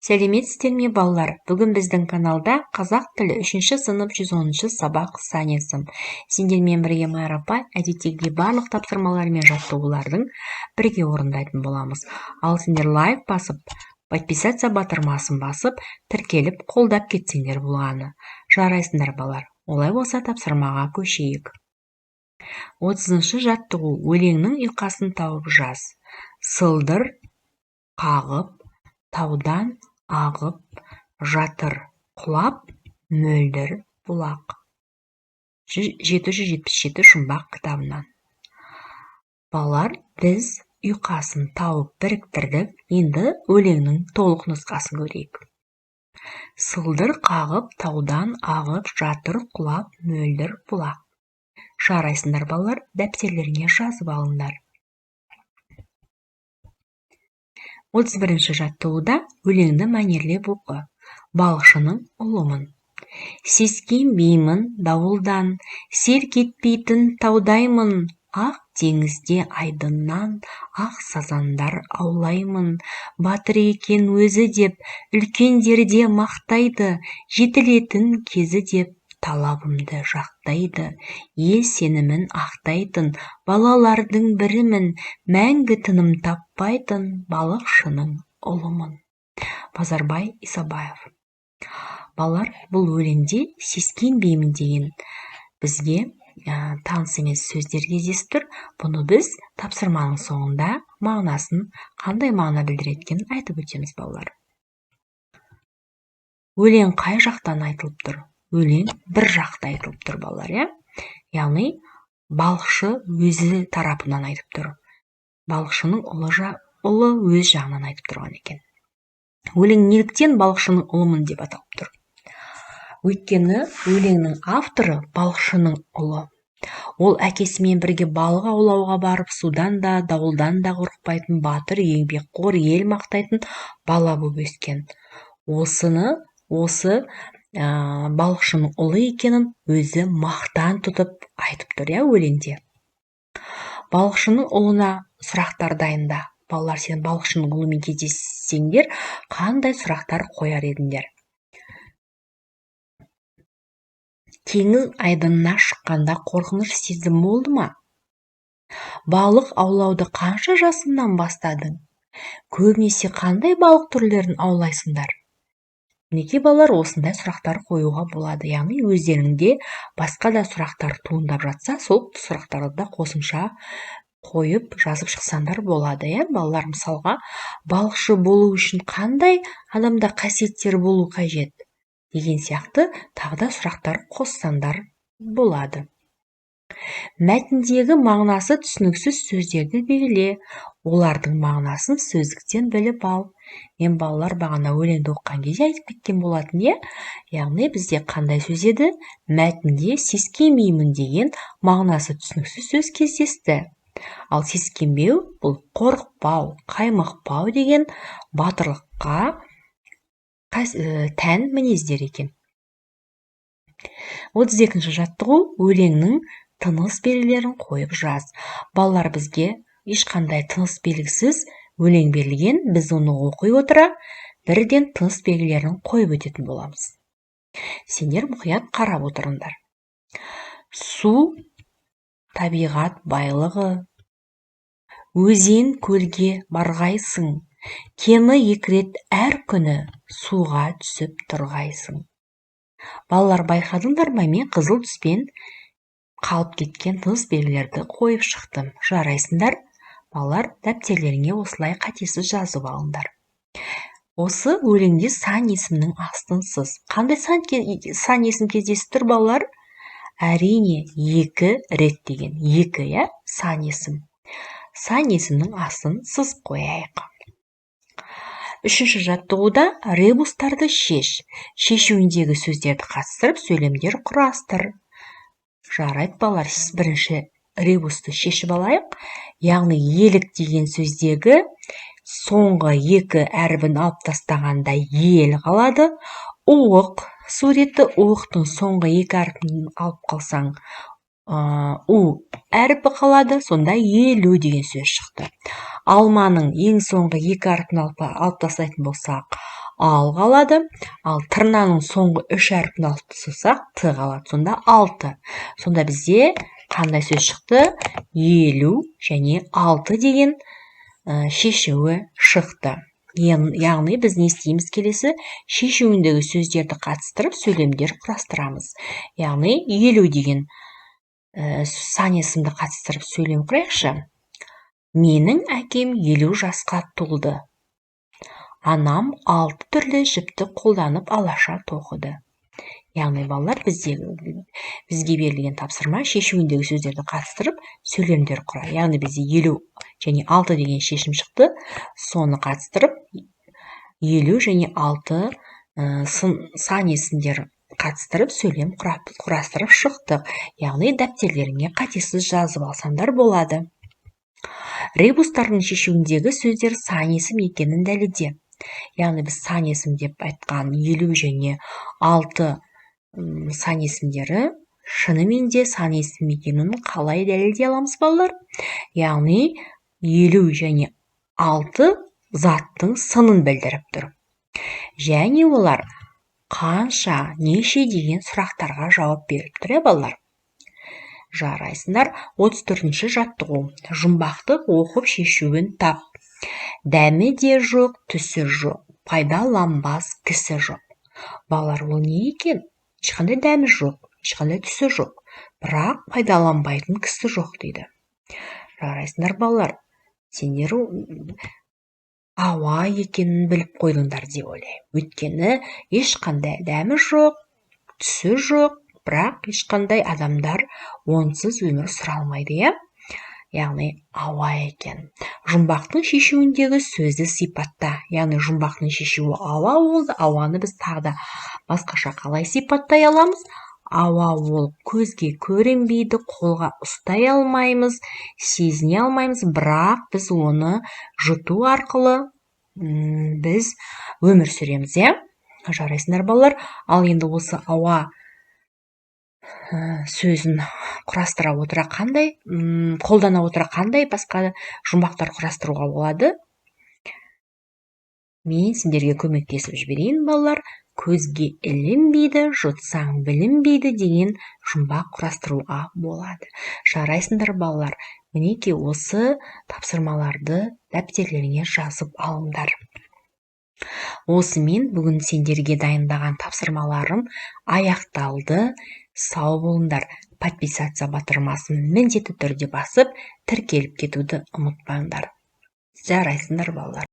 Сәлеметсіздер ме, балалар? Бүгін біздің каналда қазақ тілі 3-ші сынып 110-ші сабақ сан есім. Сендермен бірге Майра апай әдеттегідей барлық тапсырмалар мен жаттығулардың бірге орындайтын боламыз. Ал сендер лайк басып, подписаться батырмасын басып, тіркеліп, қолдап кетсеңдер болғаны. Жарайсыңдар, балалар. Олай болса тапсырмаға көшейік. 30-шы жаттығу: өлеңнің ұйқасын тауып жаз. Сылдыр қағып, таудан ағып жатыр, құлап мөлдір бұлақ. 777 жұмбақ кітабынан. Балалар, біз ұйқасын тауып біріктірдік. Енді өлеңнің толық нұсқасын көрейік. Сылдыр қағып, таудан ағып жатыр, құлап мөлдір бұлақ. Жарайсыңдар, балалар, дәптерлеріңе жазып алыңдар. 31-ші жаттығуда өлеңді мәнерлеп оқы. Балықшының ұлымын. Сескенбеймін дауылдан, селк етпейтін таудаймын. Ақ теңізде айдыннан, ақ сазандар аулаймын. Батыр екен өзі деп, үлкендерде мақтайды. Жетілетін кезі деп, талабымды жақтайды. Ел сенімін ақтайтын балалардың бірімін, мәңгі тыным таппайтын балықшының ұлымын. Базарбай Исабаев. Балалар, бұл өлеңде сескенбеймін деген бізге таныс емес сөздер кездесіп тұр. Бұны біз тапсырманың соңында мағынасын, қандай мағына білдіретінін айтып өтеміз, балалар. Өлең қай жақтан айтылып тұр? Өлең бір жақта айтылып тұр, балалар, яғни балықшы өзі тарапынан айтып тұр. Балықшының ұлы өз жағынан айтып тұрған екен. Өлең неліктен балықшының ұлымын деп аталып тұр? Өйткені өлеңнің авторы балықшының ұлы. Ол әкесімен бірге балық аулауға барып, судан да, дауылдан да қорықпайтын батыр, еңбекқор, ел мақтайтын бала болып өскен. Осы балықшының ұлы екенін өзі мақтан тұтып айтып тұр, өлеңде. Балықшының ұлына сұрақтар дайында. Балалар, сен балықшының ұлымен кездессеңдер, қандай сұрақтар қояр едіңдер? Теңіз айдынына шыққанда қорқыныш сезім болды ма? Балық аулауды қанша жасыңнан бастадың? Көбінесе қандай балық түрлерін аулайсыңдар? Мінекей, балалар, осындай сұрақтар қоюға болады. Яғни өздеріңде басқа да сұрақтар туындап жатса, сол сұрақтарды да қосымша қойып жазып шықсаңдар болады. Балалар, мысалға, балықшы болу үшін қандай адамда қасиеттер болу қажет деген сияқты тағы да сұрақтар қоссаңдар болады. Мәтіндегі мағынасы түсініксіз сөздерді белгіле. Олардың мағынасын сөздіктен біліп ал. Мен, балалар, бағана өлеңді оқыған кезде айтып кеткен болатын, яғни бізде қандай сөз еді? Мәтінде сескенбеймін деген мағынасы түсініксіз сөз кездесті. Ал сескенбеу бұл қорықпау, қаймықпау деген батырлыққа тән мінездер екен. 32-ші жаттығу: өлеңнің тыныс белгілерін қойып жаз. Балалар, бізге ешқандай тыныс белгісіз өлең берілген, біз оны оқи отыра бірден тыныс белгілерін қойып өтетін боламыз. Сендер мұқият қарап отырыңдар. Су, табиғат байлығы. Өзен, көлге барғайсың. Кемі 2 рет әр күні суға түсіп тұрғайсың. Балалар, байқадыңдар ма? Мен қызыл түспен қалып кеткен тыныс белгілерді қойып шықтым. Жарайсыңдар. Балалар, дәптерлеріңе осылай қатесіз жазып алыңдар. Осы өлеңде сан есімнің астынсыз. Қандай сан есім кездесіп тұр, балалар? Әрине, 2 рет деген. 2, сан есім. Сан есімнің астын сыз қояйық. 3-ші жаттығуда ребустарды шеш. Шешуіндегі сөздерді қатыстырып, сөйлемдер құрастыр. Жарайды, балалар, сіз бірінші ребусты шешіп алайық. Яғни елік деген сөздегі соңғы 2 әрбін алып тастағанда ел қалады. Уық суреті, уықтың соңғы 2 әрпін алып қалсаң у әрпі қалады, сонда елу деген сөз шықты. Алманың ең соңғы 2 әрпін алып тастайтын болсақ, ал қалады. Ал тырнаның соңғы 3 әрпін алып тастасақ, т қалады. Сонда 6. Сонда бізде қандай сөз шықты? 50 және 6 деген шешуі шықты. Яғни біз не істейміз келесі? Шешуіндегі сөздерді қатыстырып сөйлемдер құрастырамыз. Яғни 50 деген сан есімді қатыстырып сөйлем құрайықшы. Менің әкем 50 жасқа толды. Анам 6 түрлі жіпті қолданып алаша тоқыды. Яғни балалар бізге берілген тапсырма шешуіндегі сөздерді қатыстырып сөйлемдер құрайды. Яғни бізде 50 және 6 деген шешім шықты. Соны қатыстырып 50 және 6 сан есімдер қатыстырып сөйлем құрастырып шықтық. Яғни дәптерлеріңе қатесіз жазып алсаңдар болады. Ребустардың шешуіндегі сөздер сан есім екенін дәлелде. Яғни біз сан есім деп айтқан 50 және 6 сан есімдері шынымен де сан есім екенін қалай дәлелдей аламыз балалар? Яғни 50 және 6 заттың сынын білдіріп тұр. Және олар қанша, неше деген сұрақтарға жауап беріп тұр, балалар. Жарайсыңдар. 34-ші жаттығу. Жұмбақты оқып шешуін тап. Дәмі де жоқ, түсі жоқ, пайдаланбас кісі жоқ. Балалар, ол не екен? Ешқандай дәмі жоқ, ешқандай түсі жоқ, бірақ пайдаланбайтын кісі жоқ дейді. Жарайсыңдар балалар. Сендер ауа екенін біліп қойдыңдар деп ойлаймын. Өйткені ешқандай дәмі жоқ, түсі жоқ, бірақ ешқандай адамдар онсыз өмір сүре алмайды, яғни ауа екен. Жұмбақтың шешуіндегі сөзді сипатта. Яғни жұмбақтың шешуі ауа болды. Ауаны біз тағы да басқаша қалай сипаттай аламыз? Ауа ол көзге көрінбейді, қолға ұстай алмаймыз, сезіне алмаймыз, бірақ біз оны жұту арқылы біз өмір сүреміз, Жарайсыңдар балалар. Ал енді осы ауа сөзін құрастыра отыра қандай, қолдана отыра қандай басқа жұмбақтар құрастыруға болады? Мен сендерге көмектесіп жіберейін, балалар. Көзге ілінбейді, жұтсаң білінбейді деген жұмбақ құрастыруға болады. Жарайсыңдар балалар. Мінекей осы тапсырмаларды дәптерлеріңе жазып алыңдар. Осымен бүгін сендерге дайындаған тапсырмаларым аяқталды. Сау болыңдар. Подписаться батырмасын міндетті түрде басып, тіркеліп кетуді ұмытпаңдар. Жарайсыңдар балалар.